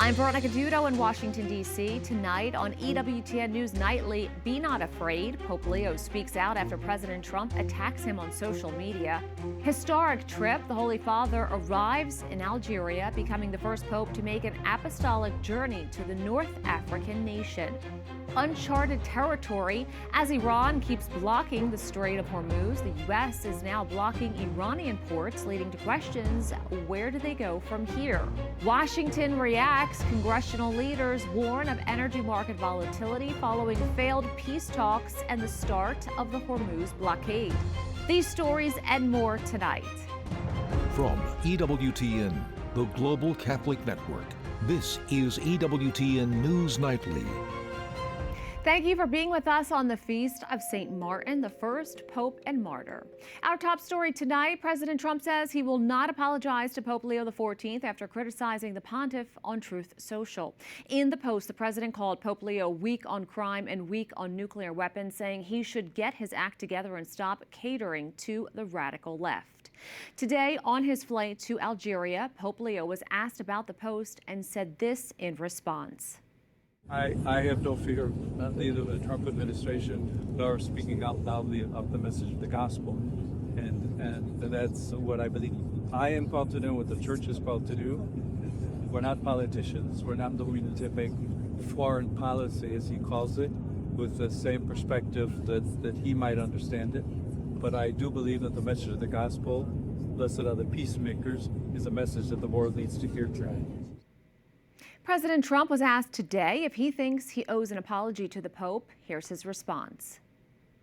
I'm Veronica Dudo in Washington, D.C. Tonight on EWTN News Nightly, be not afraid. Pope Leo speaks out after President Trump attacks him on social media. Historic trip. The Holy Father arrives in Algeria, becoming the first pope to make an apostolic journey to the North African nation. Uncharted territory as Iran keeps blocking the Strait of Hormuz. The U.S. is now blocking Iranian ports, leading to questions: where do they go from here? Washington reacts. Congressional leaders warn of energy market volatility following failed peace talks and the start of the Hormuz blockade. These stories and more tonight. From EWTN, the Global Catholic Network, this is EWTN News Nightly. Thank you for being with us on the feast of St. Martin, the first pope and martyr. Our top story tonight: President Trump says he will not apologize to Pope Leo XIV after criticizing the pontiff on Truth Social. In the post, the president called Pope Leo weak on crime and weak on nuclear weapons, saying he should get his act together and stop catering to the radical left. Today, on his flight to Algeria, Pope Leo was asked about the post and said this in response. I have no fear, neither the Trump administration nor speaking out loudly of the message of the gospel. And that's what I believe. I am called to do what the church is called to do. We're not politicians. We're not looking to make foreign policy, as he calls it, with the same perspective that he might understand it. But I do believe that the message of the gospel, blessed are the peacemakers, is a message that the world needs to hear tonight. President Trump was asked today if he thinks he owes an apology to the Pope. Here's his response.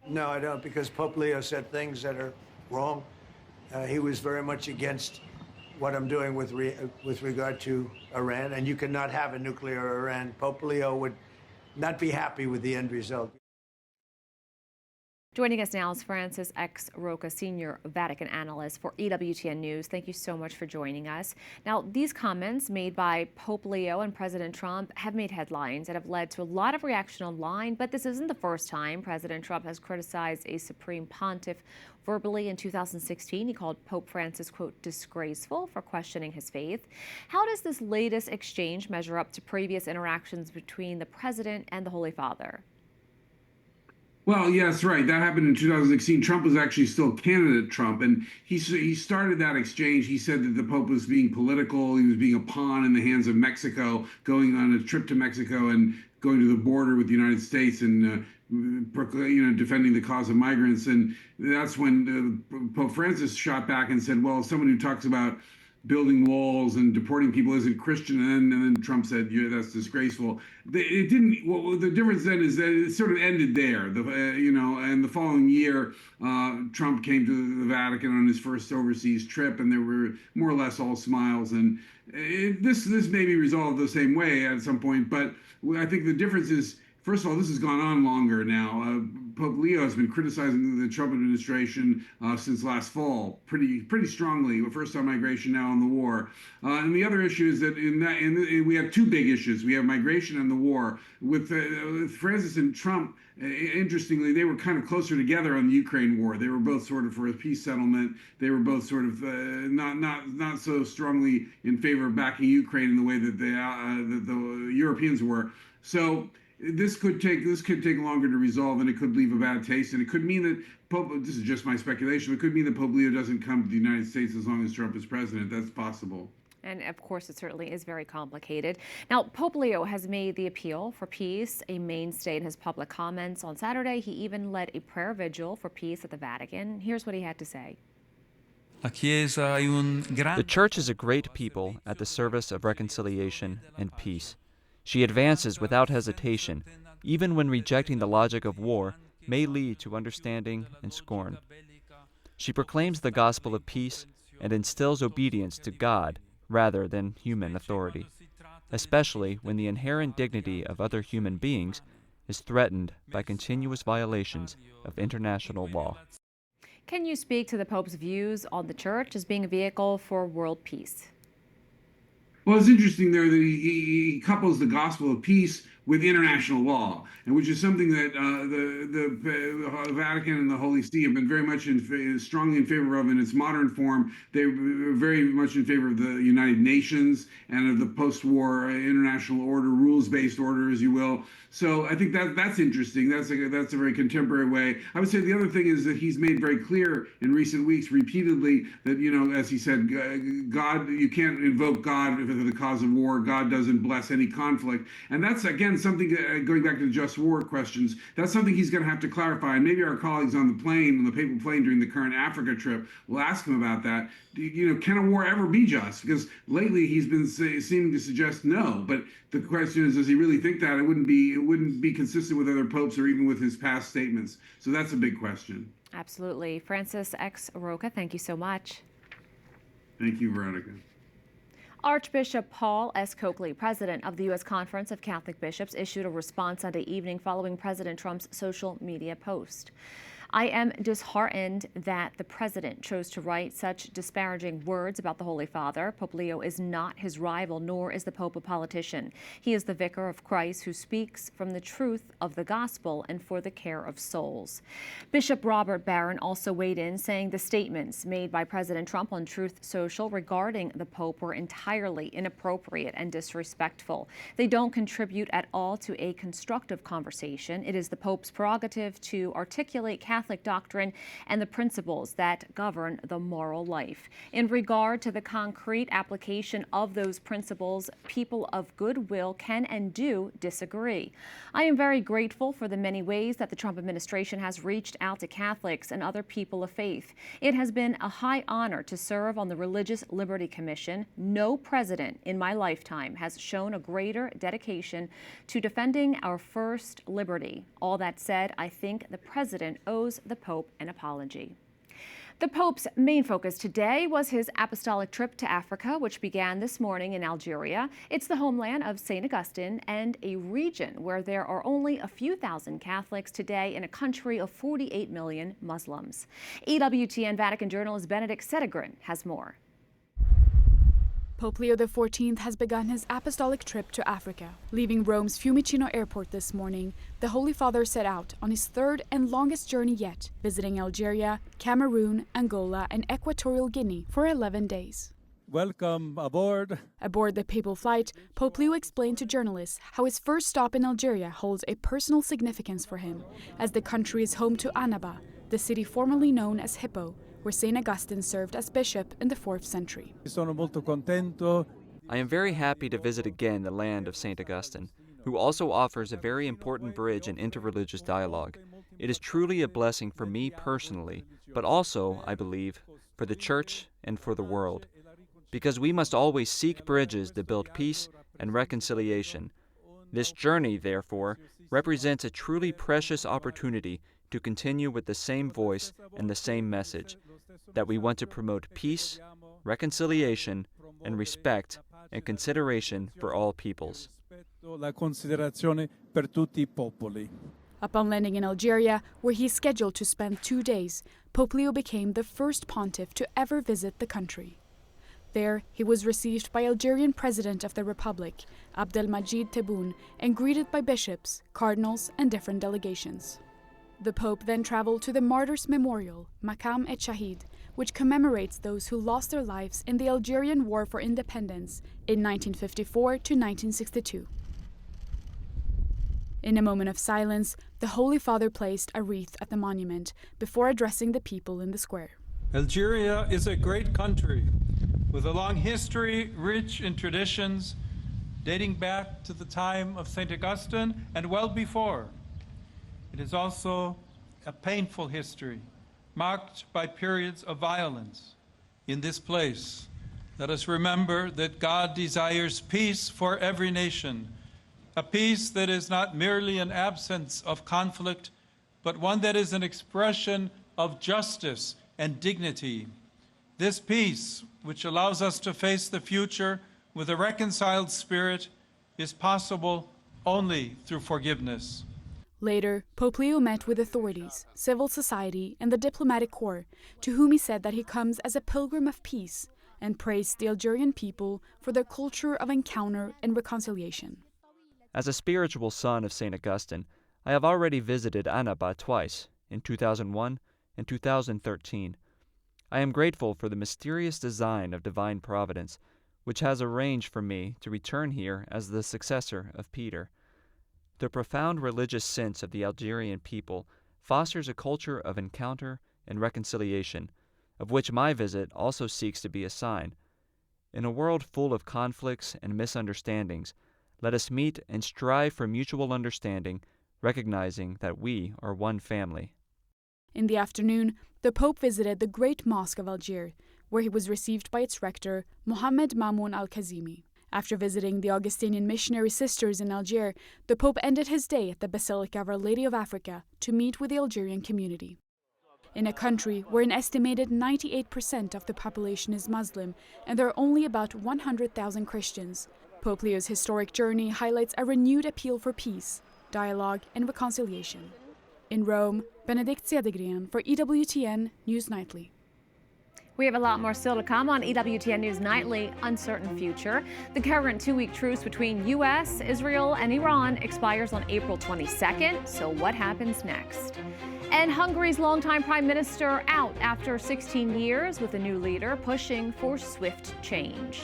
No, I don't, because Pope Leo said things that are wrong. He was very much against what I'm doing with regard to Iran, and you cannot have a nuclear Iran. Pope Leo would not be happy with the end result. Joining us now is Francis X. Roca, senior Vatican analyst for EWTN News. Thank you so much for joining us. Now, these comments made by Pope Leo and President Trump have made headlines and have led to a lot of reaction online, but this isn't the first time President Trump has criticized a supreme pontiff verbally. In 2016, he called Pope Francis, quote, disgraceful for questioning his faith. How does this latest exchange measure up to previous interactions between the president and the Holy Father? Well, yes, right. That happened in 2016. Trump was actually still candidate Trump, and he started that exchange. He said that the Pope was being political. He was being a pawn in the hands of Mexico, going on a trip to Mexico and going to the border with the United States and defending the cause of migrants. And that's when Pope Francis shot back and said, well, someone who talks about building walls and deporting people isn't Christian. And then Trump said, yeah, that's disgraceful. It didn't. Well, the difference then is that it sort of ended there. And the following year, Trump came to the Vatican on his first overseas trip, and there were more or less all smiles. And this may be resolved the same way at some point. But I think the difference is, first of all, this has gone on longer now. Pope Leo has been criticizing the Trump administration since last fall, pretty strongly. First on migration, now on the war. And the other issue is that we have two big issues. We have migration and the war. With Francis and Trump, interestingly, they were kind of closer together on the Ukraine war. They were both sort of for a peace settlement. They were both sort of not so strongly in favor of backing Ukraine in the way that the Europeans were. So this could take longer to resolve, and it could leave a bad taste, and it could mean that this is just my speculation, it could mean that Pope Leo doesn't come to the United States as long as Trump is president. That's possible. And of course, it certainly is very complicated. Now, Pope Leo has made the appeal for peace a mainstay in his public comments. On Saturday, he even led a prayer vigil for peace at the Vatican. Here's what he had to say. The Church is a great people at the service of reconciliation and peace. She advances without hesitation, even when rejecting the logic of war may lead to understanding and scorn. She proclaims the gospel of peace and instills obedience to God rather than human authority, especially when the inherent dignity of other human beings is threatened by continuous violations of international law. Can you speak to the Pope's views on the Church as being a vehicle for world peace? Well, it's interesting there that he couples the gospel of peace with international law, and which is something that the Vatican and the Holy See have been very much strongly in favor of in its modern form. They were very much in favor of the United Nations and of the post-war international order, rules-based order, as you will. So I think that's interesting. That's a very contemporary way. I would say the other thing is that he's made very clear in recent weeks repeatedly that, as he said, God, you can't invoke God for the cause of war. God doesn't bless any conflict. And that's, again, something, going back to the just war questions, that's something he's going to have to clarify. And maybe our colleagues on the papal plane during the current Africa trip will ask him about that. Can a war ever be just? Because lately he's been seeming to suggest no. But the question is, does he really think that? It wouldn't be consistent with other popes or even with his past statements. So that's a big question. Absolutely. Francis X. Roca, thank you so much. Thank you, Veronica. Archbishop Paul S. Coakley, president of the U.S. Conference of Catholic Bishops, issued a response Sunday evening following President Trump's social media post. I am disheartened that the president chose to write such disparaging words about the Holy Father. Pope Leo is not his rival, nor is the Pope a politician. He is the vicar of Christ who speaks from the truth of the gospel and for the care of souls. Bishop Robert Barron also weighed in, saying the statements made by President Trump on Truth Social regarding the Pope were entirely inappropriate and disrespectful. They don't contribute at all to a constructive conversation. It is the Pope's prerogative to articulate Catholic doctrine and the principles that govern the moral life. In regard to the concrete application of those principles, people of goodwill can and do disagree. I am very grateful for the many ways that the Trump administration has reached out to Catholics and other people of faith. It has been a high honor to serve on the Religious Liberty Commission. No president in my lifetime has shown a greater dedication to defending our first liberty. All that said, I think the president owes the Pope an apology. The Pope's main focus today was his apostolic trip to Africa, which began this morning in Algeria. It's the homeland of St. Augustine and a region where there are only a few thousand Catholics today in a country of 48 million Muslims. EWTN Vatican journalist Benedict Sedegren has more. Pope Leo XIV has begun his apostolic trip to Africa. Leaving Rome's Fiumicino airport this morning, the Holy Father set out on his third and longest journey yet, visiting Algeria, Cameroon, Angola, and Equatorial Guinea for 11 days. Welcome aboard. Aboard the papal flight, Pope Leo explained to journalists how his first stop in Algeria holds a personal significance for him, as the country is home to Annaba, the city formerly known as Hippo, where St. Augustine served as bishop in the 4th century. I am very happy to visit again the land of St. Augustine, who also offers a very important bridge in interreligious dialogue. It is truly a blessing for me personally, but also, I believe, for the Church and for the world, because we must always seek bridges to build peace and reconciliation. This journey, therefore, represents a truly precious opportunity to continue with the same voice and the same message, that we want to promote peace, reconciliation, and respect and consideration for all peoples. Upon landing in Algeria, where he is scheduled to spend 2 days, Pope Leo became the first pontiff to ever visit the country. There, he was received by Algerian President of the Republic, Abdelmajid Tebboune, and greeted by bishops, cardinals, and different delegations. The Pope then traveled to the Martyrs' Memorial, Maqam et Shahid, which commemorates those who lost their lives in the Algerian War for Independence in 1954 to 1962. In a moment of silence, the Holy Father placed a wreath at the monument before addressing the people in the square. Algeria is a great country with a long history, rich in traditions, dating back to the time of St. Augustine and well before. It is also a painful history, marked by periods of violence. In this place, let us remember that God desires peace for every nation, a peace that is not merely an absence of conflict, but one that is an expression of justice and dignity. This peace, which allows us to face the future with a reconciled spirit, is possible only through forgiveness. Later, Pope Leo met with authorities, civil society, and the diplomatic corps, to whom he said that he comes as a pilgrim of peace, and praised the Algerian people for their culture of encounter and reconciliation. As a spiritual son of St. Augustine, I have already visited Annaba twice, in 2001 and 2013. I am grateful for the mysterious design of divine providence, which has arranged for me to return here as the successor of Peter. The profound religious sense of the Algerian people fosters a culture of encounter and reconciliation, of which my visit also seeks to be a sign. In a world full of conflicts and misunderstandings, let us meet and strive for mutual understanding, recognizing that we are one family. In the afternoon, the Pope visited the Great Mosque of Algiers, where he was received by its rector, Mohammed Mamoun al-Kazimi. After visiting the Augustinian missionary sisters in Algiers, the Pope ended his day at the Basilica of Our Lady of Africa to meet with the Algerian community. In a country where an estimated 98% of the population is Muslim and there are only about 100,000 Christians, Pope Leo's historic journey highlights a renewed appeal for peace, dialogue, and reconciliation. In Rome, Benedict Cedergren for EWTN News Nightly. We have a lot more still to come on EWTN News Nightly. Uncertain future. The current 2-week truce between U.S., Israel, and Iran expires on April 22nd. So what happens next? And Hungary's longtime prime minister out after 16 years with a new leader pushing for swift change.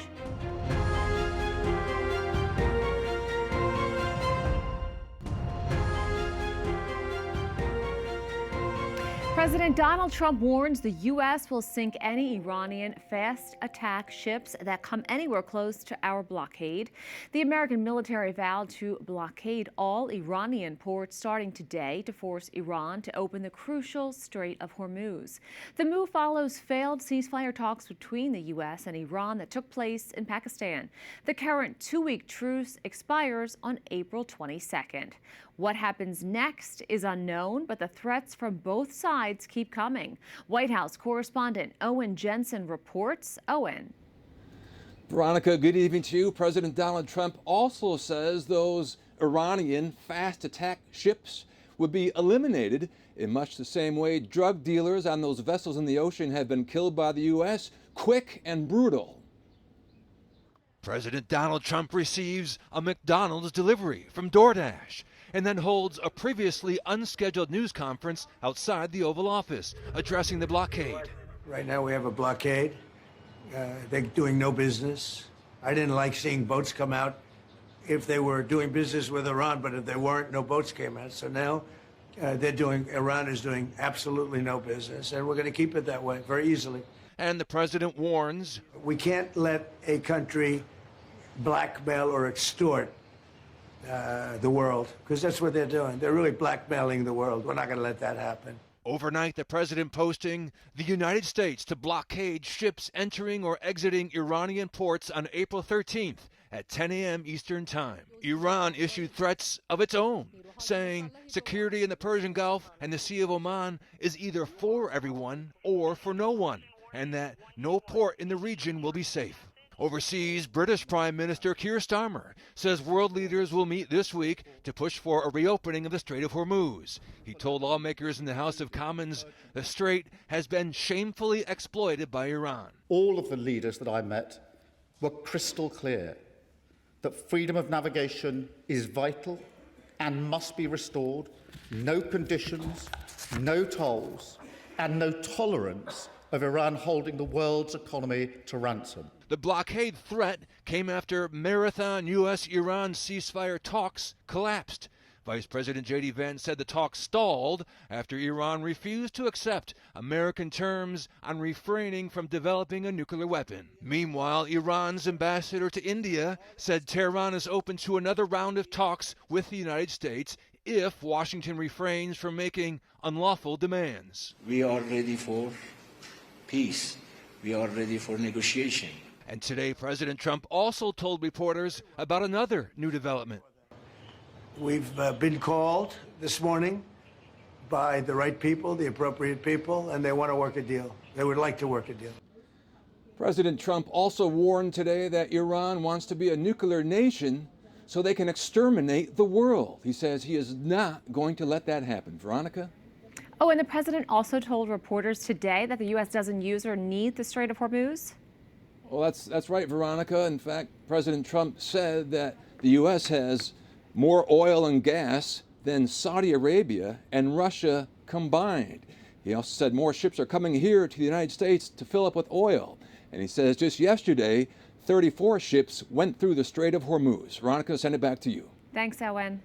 President Donald Trump warns the U.S. will sink any Iranian fast attack ships that come anywhere close to our blockade. The American military vowed to blockade all Iranian ports starting today to force Iran to open the crucial Strait of Hormuz. The move follows failed ceasefire talks between the U.S. and Iran that took place in Pakistan. The current 2-week truce expires on April 22nd. What happens next is unknown, but the threats from both sides keep coming. White House correspondent Owen Jensen reports. Owen. Veronica, good evening to you. President Donald Trump also says those Iranian fast attack ships would be eliminated in much the same way drug dealers on those vessels in the ocean have been killed by the U.S. Quick and brutal. President Donald Trump receives a McDonald's delivery from DoorDash and then holds a previously unscheduled news conference outside the Oval Office addressing the blockade. Right now we have a blockade. They're doing no business. I didn't like seeing boats come out if they were doing business with Iran, but if they weren't, no boats came out. So now Iran is doing absolutely no business, and we're going to keep it that way very easily. And the president warns, we can't let a country blackmail or extort the world, because that's what they're doing. They're really blackmailing the world. We're not going to let that happen. Overnight, the president posting the United States to blockade ships entering or exiting Iranian ports on April 13th at 10 a.m. Eastern Time. Iran issued threats of its own, saying security in the Persian Gulf and the Sea of Oman is either for everyone or for no one, and that no port in the region will be safe. Overseas, British Prime Minister Keir Starmer says world leaders will meet this week to push for a reopening of the Strait of Hormuz. He told lawmakers in the House of Commons the strait has been shamefully exploited by Iran. All of the leaders that I met were crystal clear that freedom of navigation is vital and must be restored. No conditions, no tolls, and no tolerance of Iran holding the world's economy to ransom. The blockade threat came after marathon U.S.-Iran ceasefire talks collapsed. Vice President J.D. Vance said the talks stalled after Iran refused to accept American terms on refraining from developing a nuclear weapon. Meanwhile, Iran's ambassador to India said Tehran is open to another round of talks with the United States if Washington refrains from making unlawful demands. We are ready for peace. We are ready for negotiation. And today, President Trump also told reporters about another new development. We've been called this morning by the right people, the appropriate people, and they want to work a deal. They would like to work a deal. President Trump also warned today that Iran wants to be a nuclear nation so they can exterminate the world. He says he is not going to let that happen. Veronica? Oh, and the president also told reporters today that the U.S. doesn't use or need the Strait of Hormuz? Well, that's right, Veronica. In fact, President Trump said that the U.S. has more oil and gas than Saudi Arabia and Russia combined. He also said more ships are coming here to the United States to fill up with oil. And he says just yesterday, 34 ships went through the Strait of Hormuz. Veronica, send it back to you. Thanks, Owen.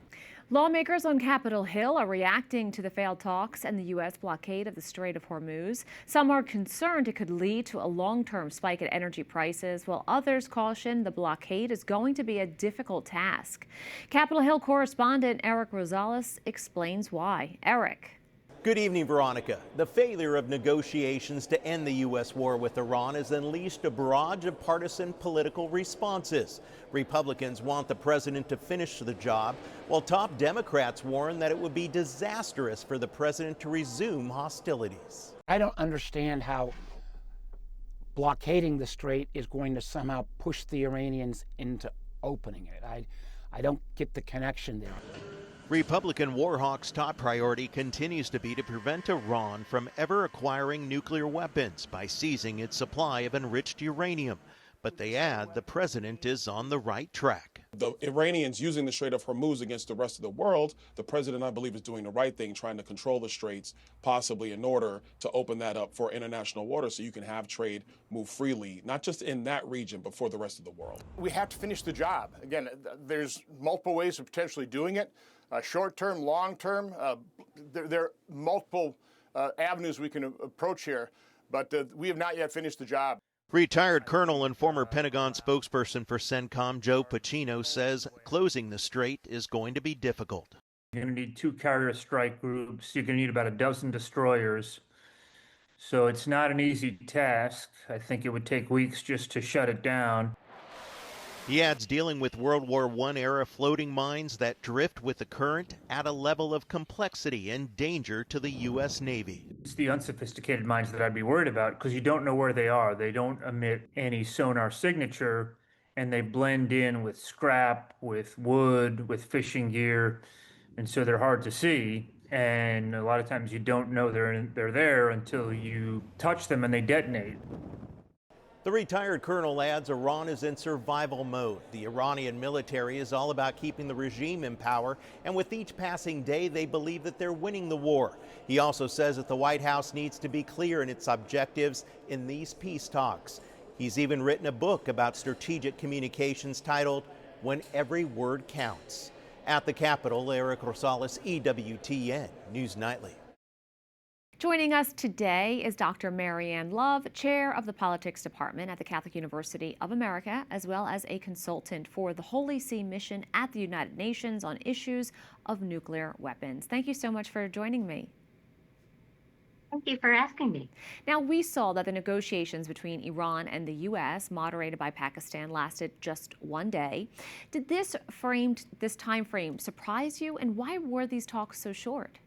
Lawmakers on Capitol Hill are reacting to the failed talks and the U.S. blockade of the Strait of Hormuz. Some are concerned it could lead to a long-term spike in energy prices, while others caution the blockade is going to be a difficult task. Capitol Hill correspondent Eric Rosales explains why. Eric. Good evening, Veronica. The failure of negotiations to end the U.S. war with Iran has unleashed a barrage of partisan political responses. Republicans want the president to finish the job, while top Democrats warn that it would be disastrous for the president to resume hostilities. I don't understand how blockading the strait is going to somehow push the Iranians into opening it. I don't get the connection there. Republican war hawks' top priority continues to be to prevent Iran from ever acquiring nuclear weapons by seizing its supply of enriched uranium. But they add the president is on the right track. The Iranians using the Strait of Hormuz against the rest of the world, the president, I believe, is doing the right thing, trying to control the straits, possibly in order to open that up for international waters so you can have trade move freely, not just in that region, but for the rest of the world. We have to finish the job. Again, there's multiple ways of potentially doing it. Short-term, long-term, there are multiple avenues we can approach here, but we have not yet finished the job. Retired Colonel and former Pentagon spokesperson for CENTCOM Joe Pacino says closing the strait is going to be difficult. You're going to need 2 carrier strike groups. You're going to need about a dozen destroyers. So it's not an easy task. I think it would take weeks just to shut it down. He adds dealing with World War I-era floating mines that drift with the current at a level of complexity and danger to the U.S. Navy. It's the unsophisticated mines that I'd be worried about because you don't know where they are. They don't emit any sonar signature, and they blend in with scrap, with wood, with fishing gear, and so they're hard to see. And a lot of times you don't know they're there until you touch them and they detonate. The retired colonel adds Iran is in survival mode. The Iranian military is all about keeping the regime in power, and with each passing day, they believe that they're winning the war. He also says that the White House needs to be clear in its objectives in these peace talks. He's even written a book about strategic communications titled When Every Word Counts. At the Capitol, Eric Rosales, EWTN News Nightly. Joining us today is Dr. Marianne Love, chair of the politics department at the Catholic University of America, as well as a consultant for the Holy See mission at the United Nations on issues of nuclear weapons. Thank you so much for joining me. Thank you for asking me. Now, we saw that the negotiations between Iran and the U.S., moderated by Pakistan, lasted just one day. Did this time frame surprise you, and why were these talks so short?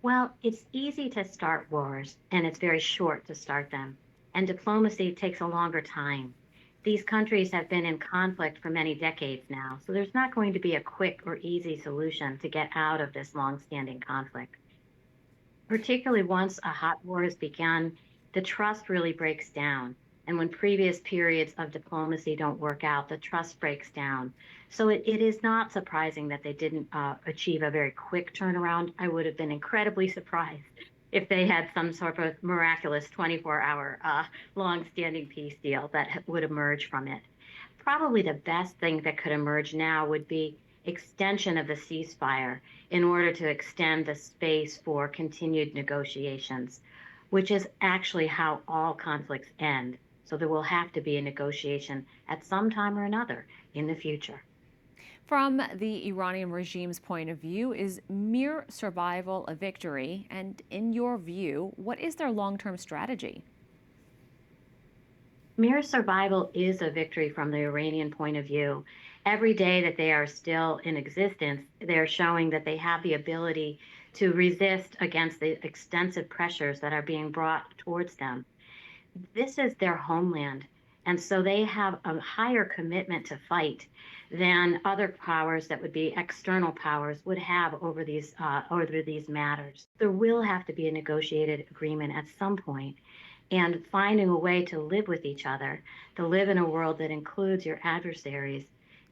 Well, it's easy to start wars, and it's very short to start them. And diplomacy takes a longer time. These countries have been in conflict for many decades now, so there's not going to be a quick or easy solution to get out of this long-standing conflict. Particularly once a hot war has begun, the trust really breaks down. And when previous periods of diplomacy don't work out, the trust breaks down. So it is not surprising that they didn't achieve a very quick turnaround. I would have been incredibly surprised if they had some sort of miraculous 24-hour long-standing peace deal that would emerge from it. Probably the best thing that could emerge now would be extension of the ceasefire in order to extend the space for continued negotiations, which is actually how all conflicts end. So there will have to be a negotiation at some time or another in the future. From the Iranian regime's point of view, is mere survival a victory? And in your view, what is their long-term strategy? Mere survival is a victory from the Iranian point of view. Every day that they are still in existence, they're showing that they have the ability to resist against the extensive pressures that are being brought towards them. This is their homeland, and so they have a higher commitment to fight than other powers that would be external powers would have over these matters. There will have to be a negotiated agreement at some point, and finding a way to live with each other, to live in a world that includes your adversaries,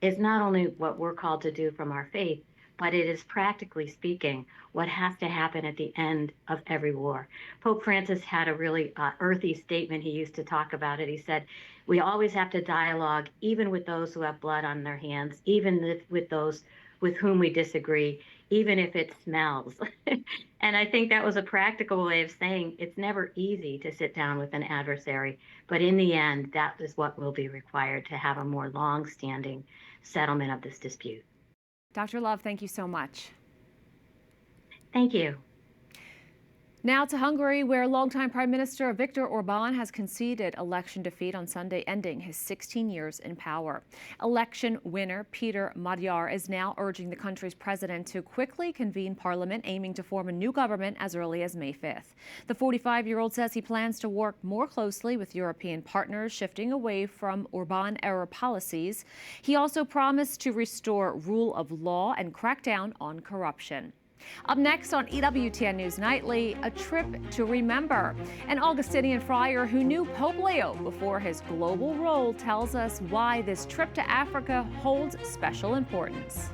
is not only what we're called to do from our faith, but it is practically speaking what has to happen at the end of every war. Pope Francis had a really earthy statement. He used to talk about it. He said, we always have to dialogue, even with those who have blood on their hands, even with those with whom we disagree, even if it smells. And I think that was a practical way of saying it's never easy to sit down with an adversary, but in the end, that is what will be required to have a more long-standing settlement of this dispute. Dr. Love, thank you so much. Thank you. Now to Hungary, where longtime Prime Minister Viktor Orban has conceded election defeat on Sunday, ending his 16 years in power. Election winner Peter Magyar is now urging the country's president to quickly convene parliament, aiming to form a new government as early as May 5th. The 45-year-old says he plans to work more closely with European partners, shifting away from Orban-era policies. He also promised to restore rule of law and crack down on corruption. Up next on EWTN News Nightly, a trip to remember. An Augustinian friar who knew Pope Leo before his global role tells us why this trip to Africa holds special importance.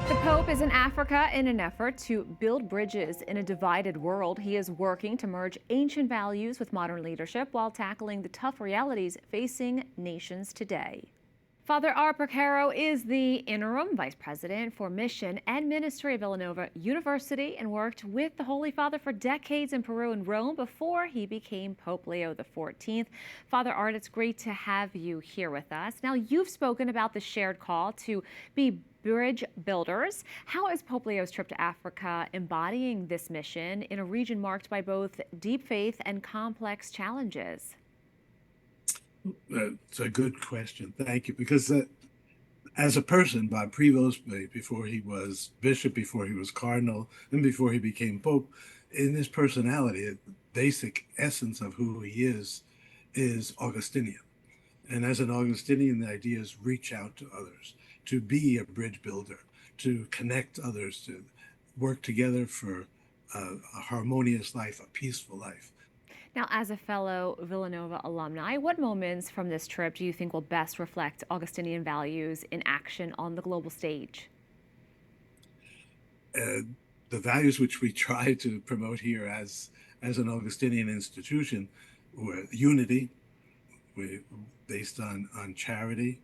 The Pope is in Africa in an effort to build bridges in a divided world. He is working to merge ancient values with modern leadership while tackling the tough realities facing nations today. Father Art Porcaro is the interim vice president for mission and ministry of Villanova University and worked with the Holy Father for decades in Peru and Rome before he became Pope Leo XIV. Father Art, it's great to have you here with us. Now, you've spoken about the shared call to be bridge builders. How is Pope Leo's trip to Africa embodying this mission in a region marked by both deep faith and complex challenges? That's a good question. Thank you. Because as a person, by Prevost, before he was bishop, before he was cardinal, and before he became pope, in his personality, the basic essence of who he is Augustinian. And as an Augustinian, the idea is reach out to others, to be a bridge builder, to connect others, to work together for a harmonious life, a peaceful life. Now, as a fellow Villanova alumni, what moments from this trip do you think will best reflect Augustinian values in action on the global stage? The values which we try to promote here as an Augustinian institution were unity, based on charity,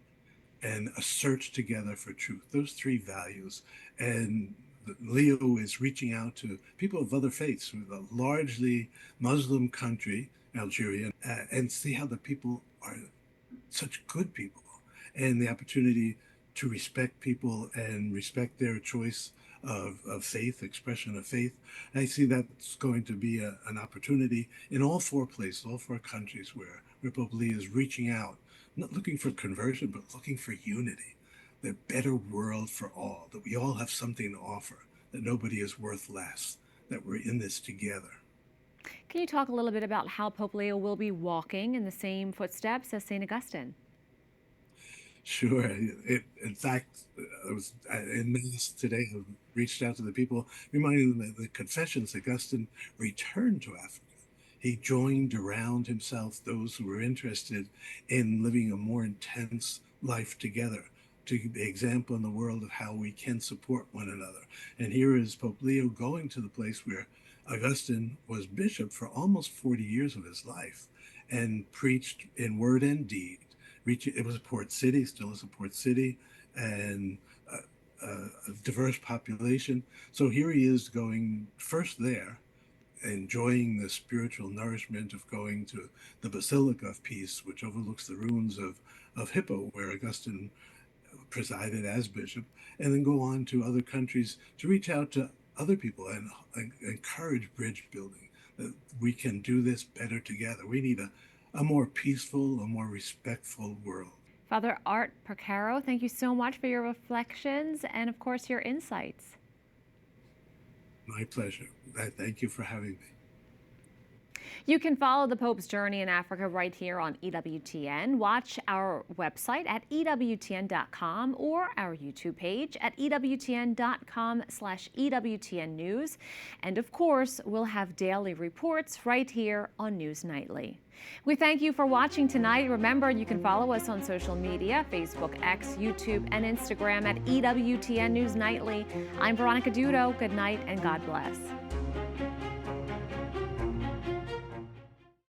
and a search together for truth. Those three values. And Leo is reaching out to people of other faiths, with a largely Muslim country, Algeria, and see how the people are such good people, and the opportunity to respect people and respect their choice of faith, expression of faith. And I see that's going to be an opportunity in all four places, all four countries where Pope Leo is reaching out, not looking for conversion, but looking for unity. The better world for all, that we all have something to offer, that nobody is worth less, that we're in this together. Can you talk a little bit about how Pope Leo will be walking in the same footsteps as St. Augustine? Sure. In fact, I was in Mass today, I reached out to the people, reminding them that the Confessions, Augustine returned to Africa. He joined around himself those who were interested in living a more intense life together, to be an example in the world of how we can support one another. And here is Pope Leo going to the place where Augustine was bishop for almost 40 years of his life and preached in word and deed. It was a port city, still is a port city, and a diverse population. So here he is going first there, enjoying the spiritual nourishment of going to the Basilica of Peace, which overlooks the ruins of Hippo, where Augustine presided as bishop, and then go on to other countries to reach out to other people and encourage bridge building, that we can do this better together. We need a more peaceful, a more respectful world. Father Art Porcaro, thank you so much for your reflections and, of course, your insights. My pleasure. Thank you for having me. You can follow the Pope's journey in Africa right here on EWTN. Watch our website at EWTN.com or our YouTube page at EWTN.com/EWTN News. And of course, we'll have daily reports right here on News Nightly. We thank you for watching tonight. Remember, you can follow us on social media, Facebook, X, YouTube, and Instagram at EWTN News Nightly. I'm Veronica Dudo. Good night and God bless.